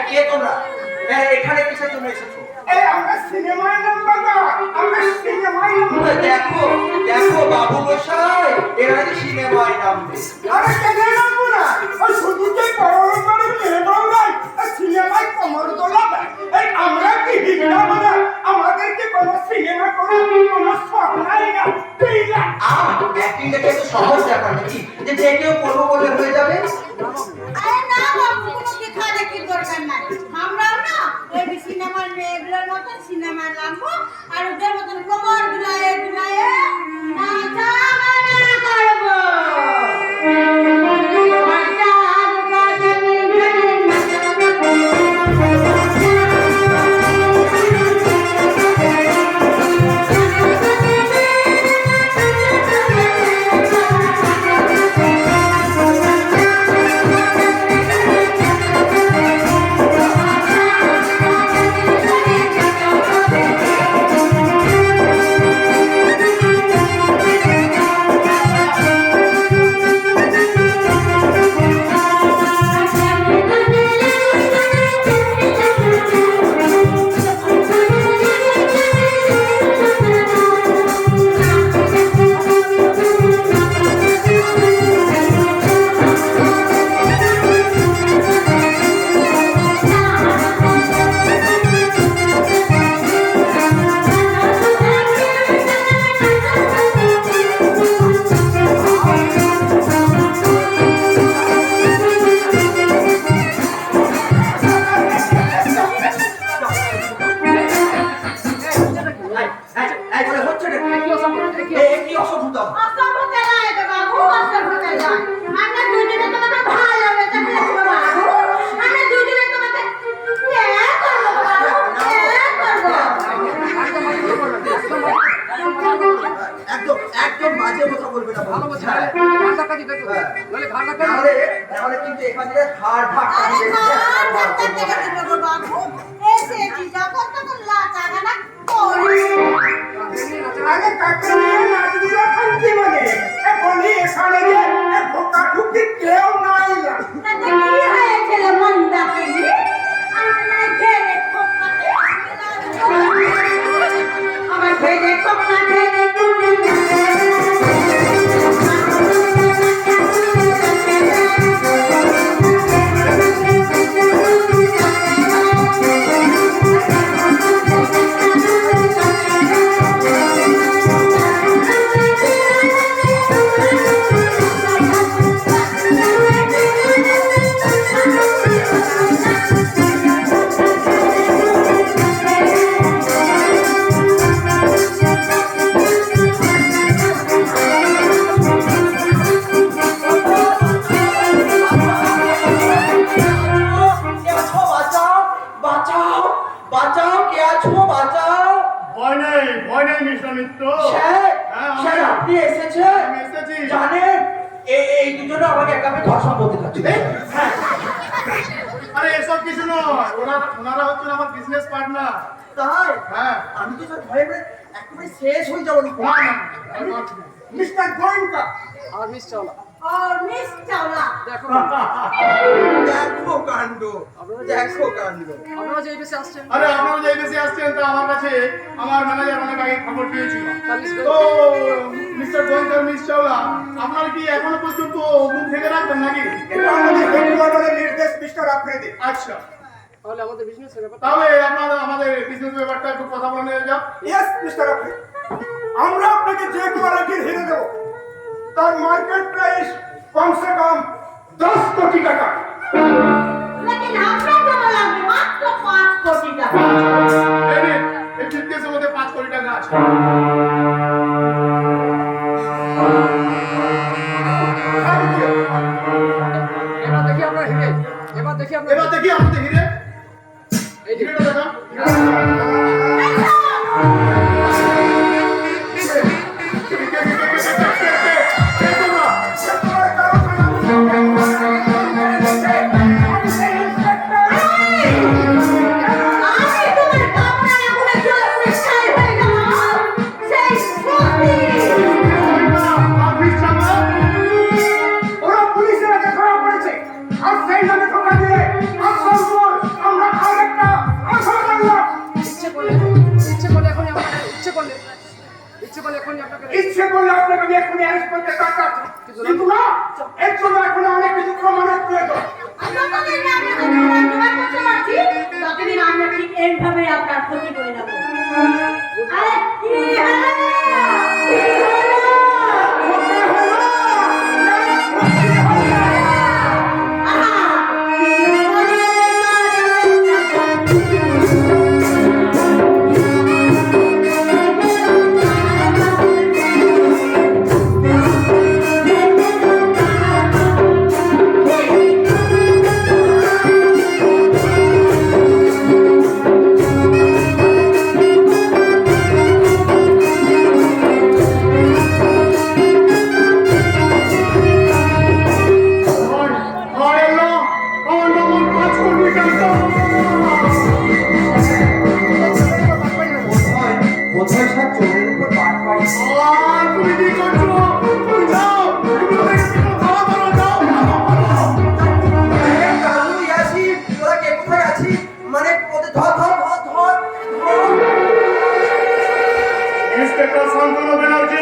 কে তোমরা? এখানে কিসের জন্য এসেছো? আমরা সিনেমায় নামবো না, আমরা সিনেমায় নামবো। দেখো দেখো বাবু মশাই, এরা নাকি সিনেমায় নামবে। আরে কেন নামবো না? ওই শুধু যে বড় বড় মেয়েরাও নাই, সিনেমায় কমর দোলাবে। আমরা কি হিরো না? আমাদেরকে কোনো সিনেমা করার কোনো শখ নাই না। অ্যাক্টিং দেখে তো সহজ ব্যাপার নাকি যে যে কেউ করবো বলে হয়ে যাবে? আরে না বাবু, কোনো দেখা দেখি দরকার নাই। আমরাও না ওই সিনেমার মেয়েগুলোর মতো সিনেমায় নামবো আর ওদের মতন কোমর দুলায়ে দুলায়ে নাচা গানা করবো। আমার ম্যানেজার অনেক আগে খবর পেয়েছিল। তো মিস্টার গোয়েঙ্কা মিস চাওলা, আপনার কি এখনো পর্যন্ত মুখ থেকে রাখবেন নাকি? এটা আমাদের হেডকোয়ার্টারের নির্দেশ মিস্টার আফ্রিদি। আচ্ছা, তাহলে আমাদের বিজনেসের ব্যাপার, তাহলে আমাদের বিজনেস ব্যাপারটা একটু কথা বলে নেওয়া যাক। ইয়েস মিস্টার আফ্রিদি, আমরা আপনাকে যে কোয়ালিটির হিরে দেব তার মার্কেট প্রাইস কমসে কম 10 কোটি টাকা। लेकिन आपने तो बोला मात्र 5 कोटी টাকা। এই চিন্তার মধ্যে 5 কোটি টাকা আছে। এবার দেখি আমরা হিরে, এবার দেখি আমাদের হিরে। এই হিরেটা দেখান। আর যতদিন না আমরা প্রমাণ জোগাড় করতে পারছি, ততদিন আমরা ঠিক এইভাবে আপনার ক্ষতি করে নেব। আরে কি হলো? কি হলো? আহা, কি হলো? বোধহয় স্যার চোরের উপর পাট পাই। তুমি কি করছো? তুমি যাও, তুমি ওদেরকে কিছু খাওয়া দাও, যাও। কালুই আসি, তোরা কে কোথায় আছিস? মানে ওদের ধর ধর ধর ধর ধর। ইন্সপেক্টর শান্তনু ব্যানার্জি